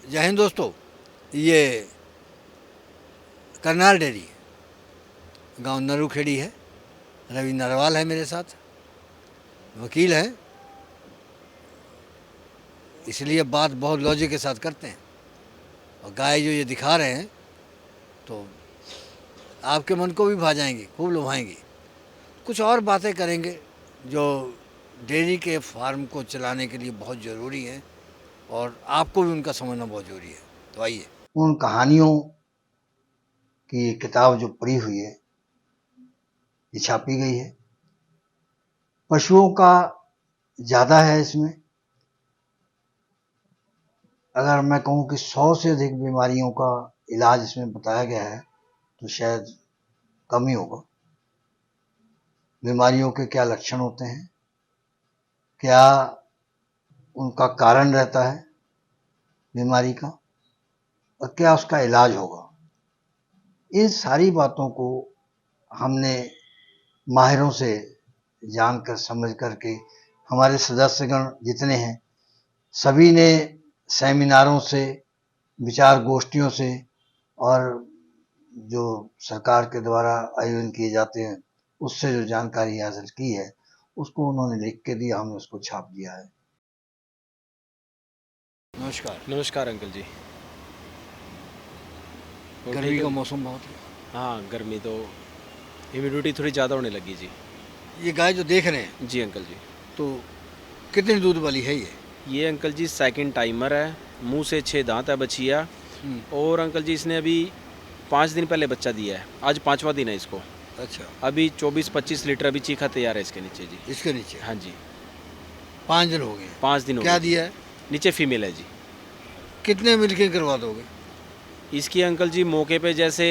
जय हिंद दोस्तों। ये करनाल डेयरी गांव नरूखेड़ी है। रवि नरवाल है मेरे साथ, वकील है, इसलिए बात बहुत लॉजिक के साथ करते हैं। और गाय जो ये दिखा रहे हैं तो आपके मन को भी भा जाएंगी, खूब लुभाएंगी। कुछ और बातें करेंगे जो डेयरी के फार्म को चलाने के लिए बहुत ज़रूरी है और आपको भी उनका समझना बहुत ज़रूरी है। तो आइए। उन कहानियों की किताब जो पढ़ी हुई है, ये छापी गई है। पशुओं का ज़्यादा है इसमें। अगर मैं कहूँ कि 100 से अधिक बीमारियों का इलाज इसमें बताया गया है तो शायद कम ही होगा। बीमारियों के क्या लक्षण होते हैं, क्या उनका कारण रहता है बीमारी का, और क्या उसका इलाज होगा, इन सारी बातों को हमने माहिरों से जानकर समझ करके, हमारे सदस्यगण जितने हैं सभी ने सेमिनारों से, विचार गोष्ठियों से और जो सरकार के द्वारा आयोजन किए जाते हैं उससे जो जानकारी हासिल की है उसको उन्होंने लिख के दिया, हमने उसको छाप दिया है। नमस्कार। नमस्कार अंकल जी। और गर्मी ठीक का है। मौसम बहुत है। हाँ, गर्मी तो ह्यूमिडिटी थोड़ी ज़्यादा होने लगी जी। ये गाय जो देख रहे हैं जी अंकल जी। तो कितनी दूध वाली है ये? ये अंकल जी सेकंड टाइमर है, मुंह से 6 दांत है बछिया। हम्म, और अंकल जी इसने अभी 5 दिन पहले बच्चा दिया है, आज 5वां दिन है इसको। अच्छा। अभी 24-25 लीटर अभी चीखा तैयार है इसके नीचे जी। इसके नीचे हाँ जी, 5 दिन हो गए। 5 दिन हो क्या गए जी। दिया है? नीचे फीमेल है जी। कितने मिल्किंग करवा दोगे? इसकी अंकल जी मौके पे जैसे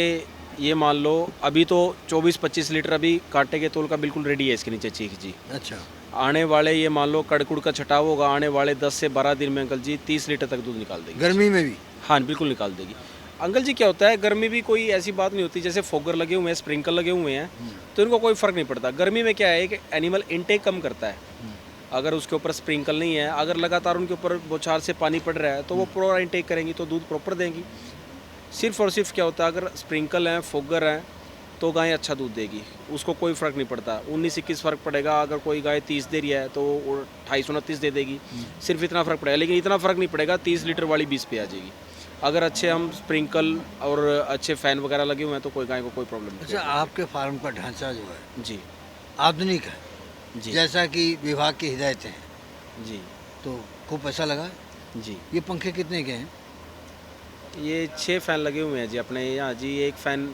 ये मान लो अभी तो 24-25 लीटर अभी कांटे के तोल का बिल्कुल रेडी है इसके नीचे चीख जी। अच्छा। आने वाले ये मान लो कड़कुड़ का छटाव होगा, आने वाले 10 से 12 दिन में अंकल जी 30 लीटर तक दूध निकाल देगी। गर्मी में भी? हाँ बिल्कुल निकाल देगी। अंकल जी क्या होता है, गर्मी भी कोई ऐसी बात नहीं होती, जैसे फोगर लगे हुए हैं, स्प्रिंकल लगे हुए हैं तो इनको कोई फ़र्क नहीं पड़ता। गर्मी में क्या है कि एनिमल इनटेक कम करता है। अगर उसके ऊपर स्प्रिंकल नहीं है, अगर लगातार उनके ऊपर बौछार से पानी पड़ रहा है तो वो प्रॉपर इनटेक करेंगी तो दूध प्रॉपर देंगी। सिर्फ और सिर्फ क्या होता है, अगर स्प्रिंकल हैं, फोगर हैं तो गाय अच्छा दूध देगी, उसको कोई फ़र्क नहीं पड़ता। 19-21 फ़र्क पड़ेगा। अगर कोई गाय 30 दे रही है तो 28-29 दे देगी, सिर्फ इतना फ़र्क पड़ेगा। लेकिन इतना फ़र्क नहीं पड़ेगा 30 लीटर वाली 20 पे आ जाएगी। अगर अच्छे हम स्प्रिंकल और अच्छे फ़ैन वगैरह लगे हुए हैं तो कोई गाय को कोई प्रॉब्लम नहीं अच्छा, आपके फार्म का ढांचा जो है है। जी आधुनिक है, जी जैसा कि विभाग की हिदायतें हैं, जी तो खूब पैसा लगा है। जी। ये पंखे कितने के हैं? ये 6 फ़ैन लगे हुए हैं जी अपने यहाँ जी। एक फ़ैन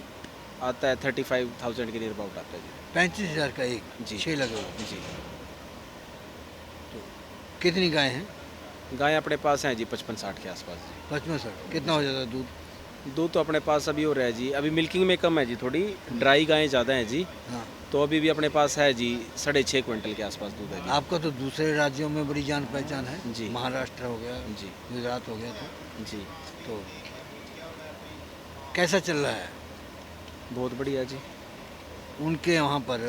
आता है 35,000 के नियर अबाउट आता है 35,000 का एक, जी। 6 लगे हुए। जी। तो कितनी गाय हैं? गाय अपने पास हैं जी 55-60 के आसपास जी। 55-60 कितना हो जाता है दूध? दूध तो अपने पास अभी हो रहा है जी, अभी मिल्किंग में कम है जी, थोड़ी ड्राई गायें ज़्यादा हैं जी। हाँ। तो अभी भी अपने पास है जी 6.5 क्विंटल के आसपास दूध है जी। आपका तो दूसरे राज्यों में बड़ी जान पहचान है। जी। महाराष्ट्र हो गया, जी गुजरात हो गया। जी। तो कैसा चल रहा है बहुत बढ़िया जी। उनके वहाँ पर?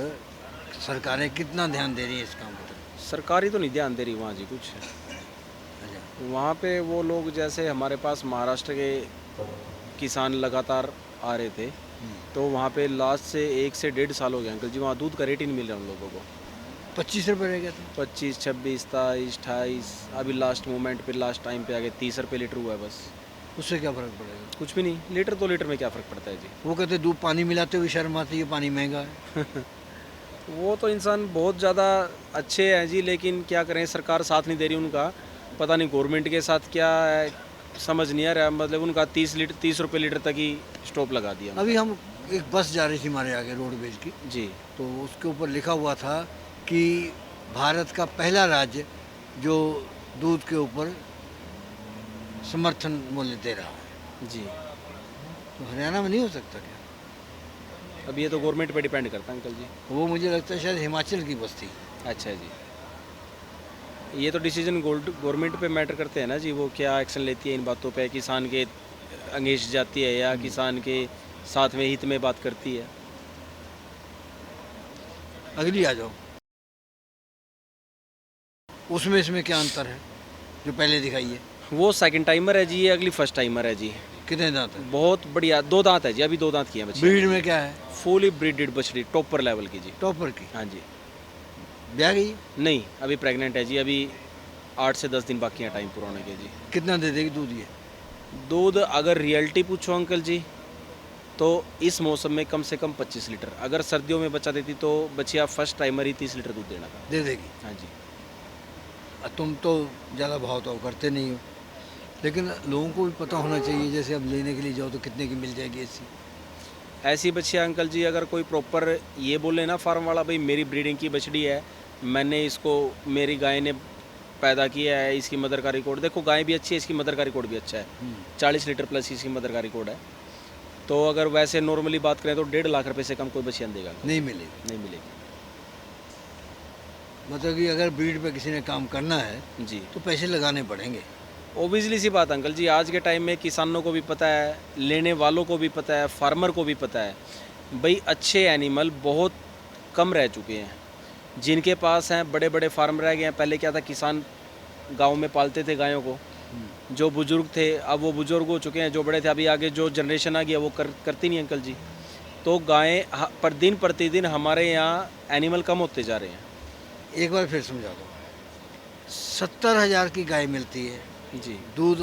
सरकारें कितना ध्यान दे रही है इस काम पर? सरकारी तो नहीं ध्यान दे रही वहाँ जी कुछ। अच्छा। वहाँ पे वो लोग जैसे हमारे पास महाराष्ट्र के किसान लगातार आ रहे थे, तो वहाँ पे लास्ट से 1 से 1.5 साल हो गया अंकल जी, वहाँ दूध का रेट ही नहीं मिल रहा उन लोगों को। 25 रुपये रह गया था। 25, 26, 27, 28, अभी लास्ट मोमेंट पे लास्ट टाइम पे आ गए 30 रुपये लीटर हुआ है बस। उससे क्या फ़र्क पड़ेगा? कुछ भी नहीं, लीटर 2 लीटर में क्या फ़र्क पड़ता है जी। वो कहते दूध पानी मिलाते हुए शर्म आती है, पानी महंगा है। वो तो इंसान बहुत ज़्यादा अच्छे हैं जी, लेकिन क्या करें, सरकार साथ नहीं दे रही उनका। पता नहीं गवर्नमेंट के साथ क्या है, समझ नहीं आ रहा। मतलब उनका 30 रुपये लीटर तक ही स्टॉप लगा दिया। अभी हम एक बस जा रही थी हमारे आगे रोडवेज की, जी तो उसके ऊपर लिखा हुआ था कि भारत का पहला राज्य जो दूध के ऊपर समर्थन मूल्य दे रहा है। जी। तो हरियाणा में नहीं हो सकता क्या? अब ये तो गवर्नमेंट पे डिपेंड करता है अंकल जी। वो मुझे लगता है शायद हिमाचल की बस थी। अच्छा जी। ये तो डिसीजन गवर्नमेंट पे मैटर करते हैं ना जी, वो क्या एक्शन लेती है इन बातों पे, किसान के अंगेंस्ट जाती है या किसान के साथ में हित में बात करती है। अगली आ जाओ। उसमें इसमें क्या अंतर है जो पहले दिखाई है? वो सेकंड टाइमर है जी, ये अगली फर्स्ट टाइमर है जी। कितने दांत है? बहुत बढ़िया, 2 दांत है जी, अभी 2 दांत की है बच्ची। ब्रीड में क्या है? फुली ब्रीडेड बछड़ी, टॉपर लेवल की जी। टॉपर की। हाँ जी। ब्याह गई? नहीं, अभी प्रेग्नेंट है जी, अभी 8 से 10 दिन बाकी हैं टाइम पूरा होने के जी। कितना दे देगी दूध ये? दूध अगर रियलिटी पूछो अंकल जी, तो इस मौसम में कम से कम 25 लीटर। अगर सर्दियों में बच्चा देती तो बच्चिया फर्स्ट टाइमर ही 30 लीटर दूध देना था। दे देगी। हाँ जी। तुम तो ज़्यादा भाव तो करते नहीं हो, लेकिन लोगों को भी पता होना चाहिए, जैसे अब लेने के लिए जाओ तो कितने की मिल जाएगी ऐसी? ऐसी बच्चियाँ अंकल जी अगर कोई प्रॉपर ये बोले ना फार्म वाला, भाई मेरी ब्रीडिंग की बछड़ी है, मैंने इसको, मेरी गाय ने पैदा किया है, इसकी मदर का रिकॉर्ड देखो, गाय भी अच्छी है, इसकी मदर का रिकॉर्ड भी अच्छा है, 40 लीटर प्लस इसकी मदर का रिकॉर्ड है। तो अगर वैसे नॉर्मली बात करें तो 1.5 लाख रुपए से कम कोई बच्चियाँ देगा नहीं मिलेगी। नहीं मिलेगी मतलब कि अगर ब्रीड पे किसी ने काम करना है जी। तो पैसे लगाने पड़ेंगे। ओबियसली सी बात अंकल जी, आज के टाइम में किसानों को भी पता है, लेने वालों को भी पता है, फार्मर को भी पता है, भाई अच्छे एनिमल बहुत कम रह चुके हैं। जिनके पास हैं बड़े बड़े फार्म रह गए हैं। पहले क्या था, किसान गांव में पालते थे गायों को, जो बुजुर्ग थे अब वो बुजुर्ग हो चुके हैं, जो बड़े थे अभी आगे जो जनरेशन आ गया वो करती नहीं अंकल जी। तो गायें पर दिन प्रतिदिन हमारे यहाँ एनिमल कम होते जा रहे हैं। एक बार फिर समझा दो। 70,000 की गाय मिलती है जी। दूध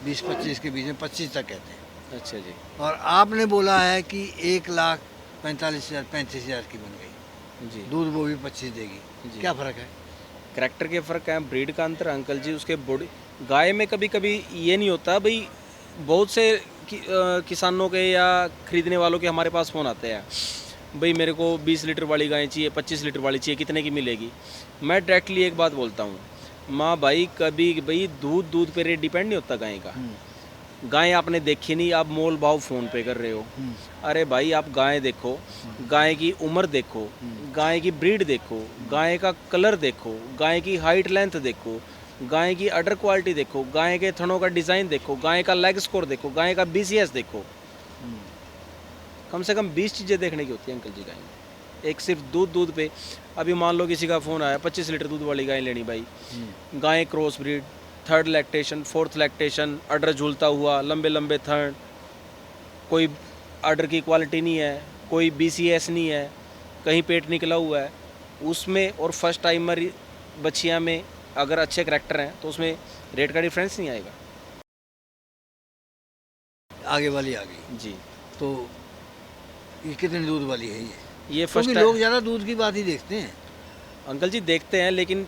20-25 के बीच में, 25 तक कहते हैं। अच्छा जी। और आपने बोला है कि 1,45,000 35,000 की बन गई जी। दूध, वो भी 25 देगी। जी। क्या फ़र्क है? करैक्टर के फ़र्क है, ब्रीड का अंतर है अंकल जी। उसके बॉडी गाय में कभी कभी ये नहीं होता भाई, बहुत से किसानों के या ख़रीदने वालों के हमारे पास फ़ोन आते हैं, भाई मेरे को 20 लीटर वाली गाय चाहिए, 25 लीटर वाली चाहिए, कितने की मिलेगी? मैं डायरेक्टली एक बात बोलता हूँ, माँ भाई कभी भाई दूध पे रेट डिपेंड नहीं होता गाय का। गाय आपने देखी नहीं, आप मोल भाव फ़ोन पे कर रहे हो। अरे भाई आप गाय देखो, गाय की उम्र देखो, गाय की ब्रीड देखो, गाय का कलर देखो, गाय की हाइट लेंथ देखो, गाय की अडर क्वालिटी देखो, गाय के थनों का डिज़ाइन देखो, गाय का लेग स्कोर देखो, गाय का BCS देखो। कम से कम 20 चीज़ें देखने की होती है अंकल जी गाय में। एक सिर्फ दूध पे, अभी मान लो किसी का फ़ोन आया 25 लीटर दूध वाली गाय लेनी भाई, गाय cross breed, 3rd lactation, 4th lactation, udder झूलता हुआ, लंबे लंबे थन, कोई अडर की क्वालिटी नहीं है, कोई BCS नहीं है, कहीं पेट निकला हुआ है उसमें, और फर्स्ट टाइमर बच्चियाँ में अगर अच्छे करैक्टर हैं तो उसमें रेट का डिफरेंस नहीं आएगा। आगे वाली आ गई जी। तो ये कितने दूध वाली है ये क्योंकि फर्स्ट लोग ज़्यादा दूध की बात ही देखते हैं। अंकल जी देखते हैं, लेकिन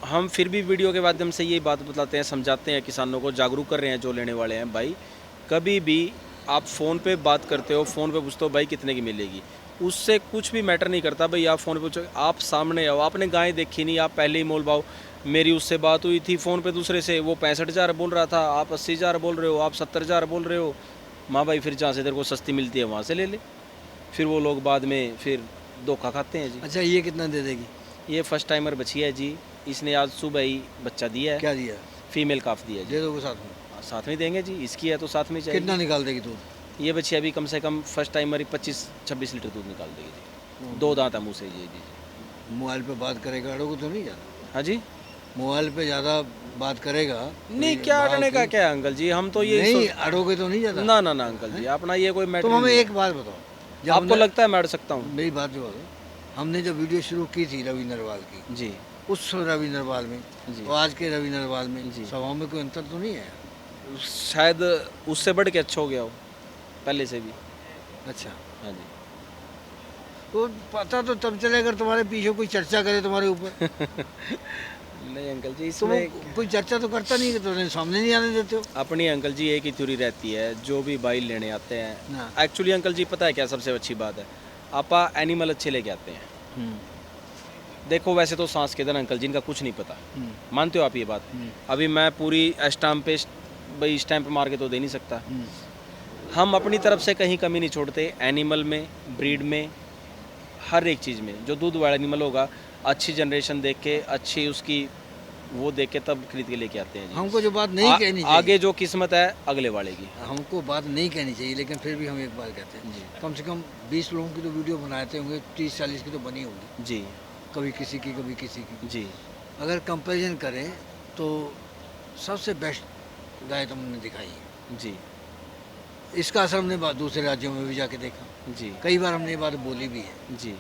हम फिर भी वीडियो के माध्यम से ये बात बताते हैं, समझाते हैं, किसानों को जागरूक कर रहे हैं जो लेने वाले हैं। भाई कभी भी आप फ़ोन पे बात करते हो, फ़ोन पे पूछते हो भाई कितने की मिलेगी, उससे कुछ भी मैटर नहीं करता। भाई आप फ़ोन पे पूछो, आप सामने आओ, आपने गाय देखी नहीं, आप पहले ही मोल भाव, मेरी उससे बात हुई थी फ़ोन पे दूसरे से, वो 65,000 बोल रहा था, आप 80,000 बोल रहे हो, आप 70,000 बोल रहे हो। माँ भाई फिर जहाँ से तेरे को सस्ती मिलती है वहाँ से ले ले। फिर वो लोग बाद में फिर धोखा खाते हैं जी। अच्छा ये कितना दे देगी? ये फर्स्ट टाइमर बची है जी, इसने आज सुबह ही बच्चा दिया है। क्या दिया? फीमेल काफ दिया है जी। दे दोगे साथ में? साथ में देंगे जी, इसकी है तो साथ में चाहिए। कितना निकाल देगी दूध? ये बच्ची अभी कम से कम फर्स्ट टाइमर ही 25-26 लीटर दूध निकाल देगी जी। 2 दांत है मुँह से जी। जी। मोबाइल पे बात करेगा, अड़ोगे तो नहीं ज़्यादा? हाँ जी। मोबाइल पे ज़्यादा बात करेगा नहीं, कोई क्या भाव अड़ने का की- क्या है अंकल जी, हम तो ये नहीं अड़ोगे तो नहीं ज़्यादा? ना ना ना अंकल जी, अपना ये कोई मैटर तुम हमें नहीं है। एक बात बताओ, जब आपको हमने- लगता है मैं अड़ सकता हूँ? मेरी बात जो बताओ, हमने जब वीडियो शुरू की थी रवि नरवाल की, जी। उस रवि नरवाल में जी। और आज के रवि नरवाल में जी। स्वभाव में कोई अंतर तो नहीं है? शायद उससे बढ़ के अच्छा हो गया हो पहले से भी। अच्छा, हाँ जी। तो पता तो तब चलेगा अगर तुम्हारे पीछे कोई चर्चा करे तुम्हारे ऊपर। नहीं अंकल जी, तुम इसमें कोई चर्चा तो करता नहीं, कि तुम्हें सामने नहीं आने देते हो अपनी अंकल जी एक ही थ्योरी रहती है, जो भी भाई लेने आते हैं। ना। एक्चुअली अंकल जी पता है क्या सबसे अच्छी बात है, आप एनिमल अच्छे लेके आते हैं। देखो वैसे तो सांस के दिन अंकल जी इनका कुछ नहीं पता, मानते हो आप ये बात? अभी मैं पूरी स्टैम्प पे भाई स्टैम्प मार के तो दे नहीं सकता। हम अपनी तरफ से कहीं कमी नहीं छोड़ते, एनिमल में, ब्रीड में, हर एक चीज़ में। जो दूध वाला एनिमल होगा अच्छी जनरेशन देख के, अच्छी उसकी वो देख के तब खरीद के लेके आते हैं जी। हमको जो बात नहीं कहनी चाहिए, आगे जो किस्मत है अगले वाले की। हमको बात नहीं कहनी चाहिए, लेकिन फिर भी हम एक बात कहते हैं, जी। कम से कम 20 लोगों की तो वीडियो बनाते होंगे, 30-40 की तो बनी होगी, जी कभी किसी की कभी किसी की। जी। अगर कंपैरिजन करें तो सबसे बेस्ट गाय तुमने दिखाई है। जी इसका असर हमने दूसरे राज्यों में भी जाके देखा, जी कई बार हमने ये बात बोली भी है। जी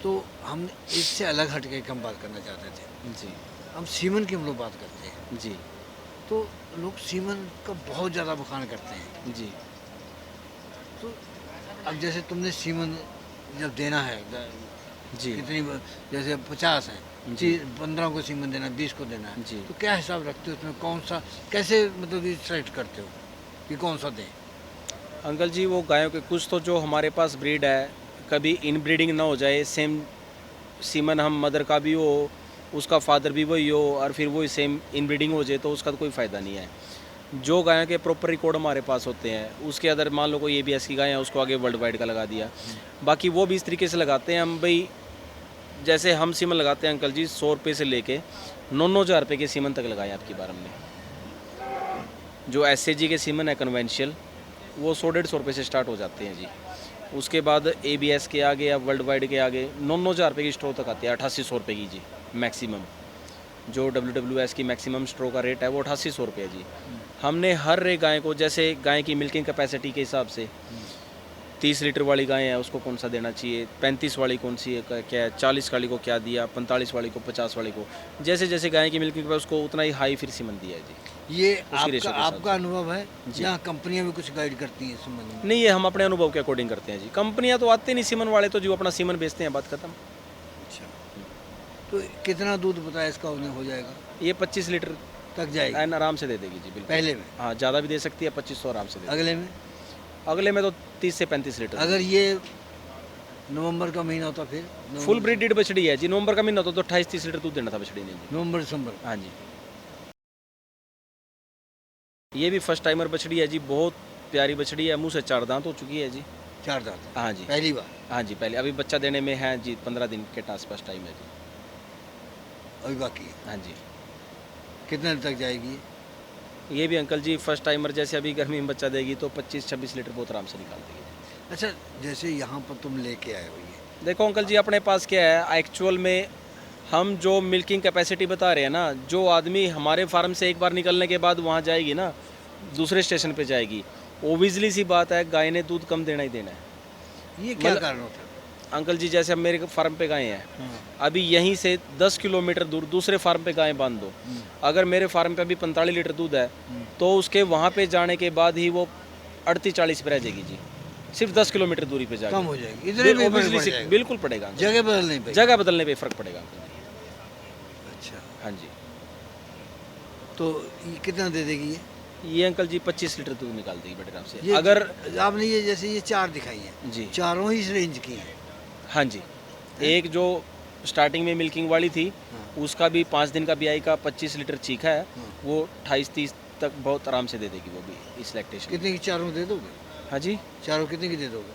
तो हम इससे अलग हट के हम बात करना चाहते थे। जी हम सीमन की हम लोग बात करते हैं, जी तो लोग सीमन का बहुत ज़्यादा बखान करते हैं। जी तो अब जैसे तुमने सीमन जब देना है जी कितनी जैसे 50 है, जी। 15 को सीमन देना, 20 को देना है, जी। तो क्या हिसाब रखते हो उसमें, कौन सा कैसे मतलब कि सेलेक्ट करते हो कि कौन सा दें? अंकल जी वो गायों के कुछ तो जो हमारे पास ब्रीड है, कभी इनब्रीडिंग ना हो जाए, सेम सीमन हम मदर का भी हो, उसका फादर भी वही हो और फिर वही सेम इनब्रीडिंग हो जाए तो उसका तो कोई फ़ायदा नहीं है। जो गायों के प्रॉपर रिकॉर्ड हमारे पास होते हैं, उसके अदर मान लो कोई ABS की गाय है, उसको आगे वर्ल्ड वाइड का लगा दिया। बाकी वो भी इस तरीके से लगाते हैं हम भाई, जैसे हम सीमन लगाते हैं अंकल जी 100 रुपये से लेके 9-9 हज़ार रुपये के सीमन तक लगाए आपकी बार हमने। जो SAG के सीमन है कन्वेंशियल, वो 100-150 रुपये से स्टार्ट हो जाते हैं जी। उसके बाद ABS के आगे या वर्ल्ड वाइड के आगे 9-9 हज़ार रुपये की स्ट्रो तक आती है, 8800 रुपये की जी मैक्सिमम। जो WWS की मैक्सिमम स्ट्रो का रेट है वो 8800 रुपये जी। हमने हर एक गाय को, जैसे गाय की मिल्किंग कैपेसिटी के हिसाब से 30 लीटर वाली गाय है उसको कौन सा देना चाहिए, 35 वाली कौन सी है क्या है, 40 वाली को क्या दिया, 45 वाली को, 50 वाली को, जैसे जैसे गाय की मिल्किंग कैपेसिटी उसको उतना ही हाई फिर सीमन दिया है जी। ये उसकी रेशो के हिसाब आपका अनुभव है जी। या कंपनियां भी कुछ गाइड करती हैं इस संबंध में? नहीं, ये हम अपने अनुभव के अकॉर्डिंग करते हैं जी। कंपनियां तो आते नहीं सीमन वाले, तो जो अपना सीमन बेचते हैं, बात खत्म। अच्छा, तो कितना दूध बताया इसका उन्हें हो जाएगा? ये 25 लीटर तक जाएगी एन आराम से दे देगी जी, बिल्कुल। पहले में? हाँ, ज़्यादा भी दे सकती है, 2500 आराम से दे देगी। अगले में? अगले में तो 30 से 35 लीटर। अगर ये नवंबर का महीना होता फिर? फुल ब्रीडेड बछड़ी है जी। नवंबर का महीना होता तो 28-30 लीटर दूध देना था बछड़ी ने जी। नवंबर दिसंबर? हाँ जी। ये भी फर्स्ट टाइमर बछड़ी है जी, बहुत प्यारी बछड़ी है, मुंह से 4 दांत हो चुकी है जी। 4 दांत? हाँ जी, पहली बार? हाँ जी, पहले अभी बच्चा देने में है जी, 15 दिन के आसपास टाइम है जी। अभी बाकी है? हाँ जी। कितने दिन तक जाएगी ये? ये भी अंकल जी फर्स्ट टाइमर, जैसे अभी गर्मी में बच्चा देगी तो 25-26 लीटर बहुत आराम से निकाल देगी। अच्छा, जैसे यहाँ पर तुम लेके आए हो ये, देखो अंकल जी, अपने पास क्या है एक्चुअल में, हम जो मिल्किंग कैपेसिटी बता रहे हैं ना, जो आदमी हमारे फार्म से एक बार निकलने के बाद वहाँ जाएगी ना, दूसरे स्टेशन पे जाएगी, ओबियसली सी बात है गाय ने दूध कम देना ही देना है। ये क्या मतलब- कारण होता है? अंकल जी, जैसे अब मेरे फार्म पे गायें हैं, हाँ। अभी यहीं से 10 किलोमीटर दूर दूसरे फार्म पे गायें बांध दो, अगर मेरे फार्म पे अभी 45 लीटर दूध है तो उसके वहाँ पे जाने के बाद ही वो 38-40 पे रह जाएगी जी, सिर्फ 10 किलोमीटर दूरी पे कम जाएगी। हो जाएगी, इतने भी Obviously पड़ सी- जाएगा। बिल्कुल पड़ेगा अंकल। जगह बदलनी पड़ेगी। जगह बदलने पे फ़र्क पड़ेगा अंकल जी। अच्छा, हाँ जी। तो ये कितना दे देगी ये अंकल जी 25 लीटर दूध निकाल देगी बड़े आराम से। ये? अगर आपने ये जैसे ये 4 दिखाई हैं, जी, चारों ही इस रेंज की हैं? हाँ जी, एक जो स्टार्टिंग में मिल्किंग वाली थी, हाँ। उसका भी 5 दिन का ब्याई का 25 लीटर चीखा है, हाँ। वो 28-30 तक बहुत आराम से दे देगी वो भी इस लैक्टेशन। कितने की चारों दे दोगे? हाँ जी, चारों कितने की दे दोगे?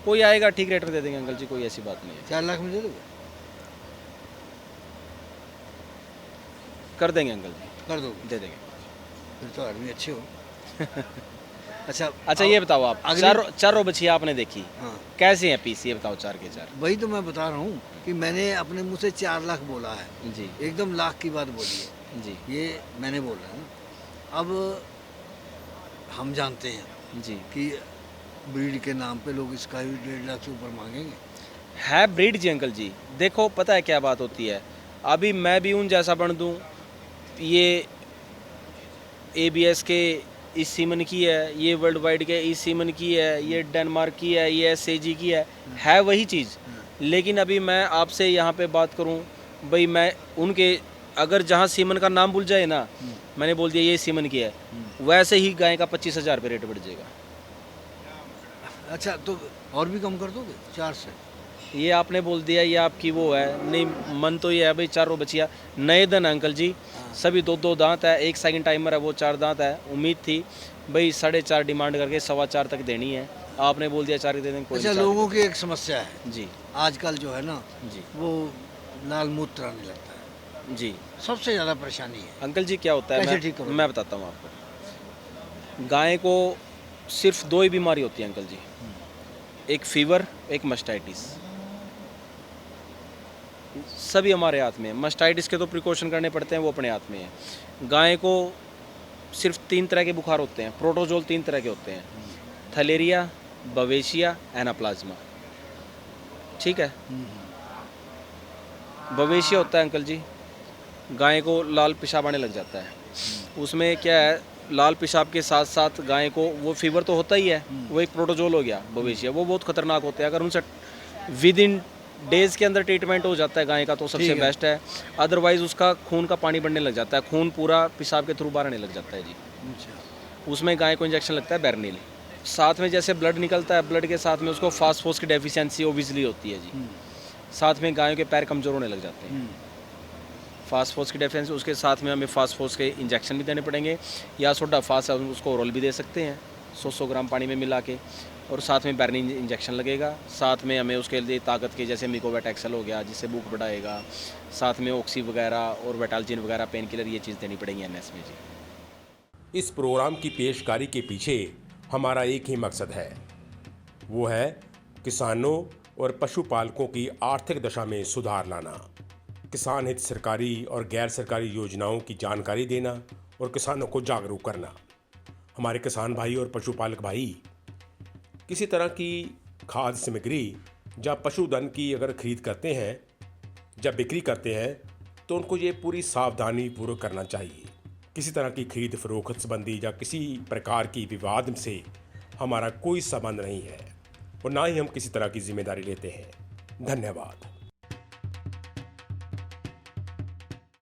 कोई आएगा ठीक रेट में दे देंगे अंकल जी, कोई ऐसी बात नहीं है। 4 लाख में दे दोगे? कर देंगे अंकल जी, कर दोगे? दे देंगे। फिर तो आदमी अच्छे हो। अच्छा अच्छा ये बताओ आप, अगली- चारों बछिया आपने देखी, हाँ, कैसे हैं पीस, ये बताओ 4 के 4। वही तो मैं बता रहा हूँ कि मैंने अपने मुंह से 4 लाख बोला है, जी एकदम लाख की बात बोली है, जी ये मैंने बोला है ना। अब हम जानते हैं जी। कि ब्रीड के नाम पे लोग इसका भी 1.5 लाख से ऊपर मांगेंगे। है ब्रीड जी अंकल जी। देखो पता है क्या बात होती है, अभी मैं भी उन जैसा बन दूं, ये ABS के इस सीमन की है, ये वर्ल्ड वाइड के इस सीमन की है, ये डेनमार्क की है, ये SAG की है वही चीज़। लेकिन अभी मैं आपसे यहाँ पे बात करूँ भाई, मैं उनके अगर जहाँ सीमन का नाम भूल जाए ना, मैंने बोल दिया ये सीमन की है, वैसे ही गाय का 25,000 रुपये रेट बढ़ जाएगा। अच्छा, तो और भी कम कर दोगे 4 से? ये आपने बोल दिया, ये आपकी वो है नहीं, मन तो ये है भाई चारों बचिया नए दन है अंकल जी, सभी 2-2 दांत है, एक सेकंड टाइमर है वो 4 दांत है। उम्मीद थी भाई 4.5 डिमांड करके 4.25 तक देनी है, आपने बोल दिया 4 दे देंगे। कोई अच्छा, नहीं, 4 लोगों की एक समस्या है जी आजकल जो है ना, जी वो लाल मूत्र आने लगता है, जी। सबसे ज़्यादा परेशानी है। अंकल जी क्या होता है, कैसे ठीक करोगे? मैं बताता हूँ आपको। गाय को सिर्फ 2 ही बीमारी होती है अंकल जी, एक फीवर, एक मस्टाइटिस। सभी हमारे हाथ में है। मास्टाइटिस के तो प्रिकॉशन करने पड़ते हैं, वो अपने हाथ में है। गाय को सिर्फ 3 तरह के बुखार होते हैं, प्रोटोजोल 3 तरह के होते हैं, थलेरिया, बवेशिया, एनाप्लाज्मा। ठीक है। बवेशिया होता है अंकल जी, गाय को लाल पेशाब आने लग जाता है। उसमें क्या है, लाल पेशाब के साथ साथ गाय को वो फीवर तो होता ही है, वो एक प्रोटोजोल हो गया बवेशिया, वो बहुत खतरनाक होते हैं। अगर उनसे विद इन डेज के अंदर ट्रीटमेंट हो जाता है गाय का तो सबसे बेस्ट है। अदरवाइज उसका खून का पानी बढ़ने लग जाता है, खून पूरा पेशाब के थ्रू बाहर आने लग जाता है जी। उसमें गाय को इंजेक्शन लगता है बेरनील। साथ में जैसे ब्लड निकलता है, ब्लड के साथ में उसको फास्फोरस की डेफिशिएंसी ओबियसली होती है जी। साथ में गायों के पैर कमज़ोर होने लग जाते हैं, फास्फोरस की डेफिशिएंसी। उसके साथ में हमें फास्फोरस के इंजेक्शन भी देने पड़ेंगे, या सोडा फास है उसको ओरल भी दे सकते हैं 100 ग्राम पानी में मिला के, और साथ में बेरनील इंजेक्शन लगेगा। साथ में हमें उसके लिए ताकत के जैसे मिकोवेट एक्सेल हो गया जिससे भूख बढ़ाएगा, साथ में ऑक्सी वगैरह और वेटालजिन वगैरह पेन किलर, ये चीज़ देनी पड़ेगी एनएस में जी। इस प्रोग्राम की पेशकारी के पीछे हमारा एक ही मकसद है, वो है किसानों और पशुपालकों की आर्थिक दशा में सुधार लाना, किसान हित सरकारी और गैर सरकारी योजनाओं की जानकारी देना और किसानों को जागरूक करना। हमारे किसान भाई और पशुपालक भाई किसी तरह की खाद्य सामग्री या पशुधन की अगर खरीद करते हैं, जब बिक्री करते हैं, तो उनको ये पूरी सावधानी पूर्वक करना चाहिए। किसी तरह की खरीद फरोख्त संबंधी या किसी प्रकार की विवाद से हमारा कोई संबंध नहीं है और ना ही हम किसी तरह की जिम्मेदारी लेते हैं। धन्यवाद।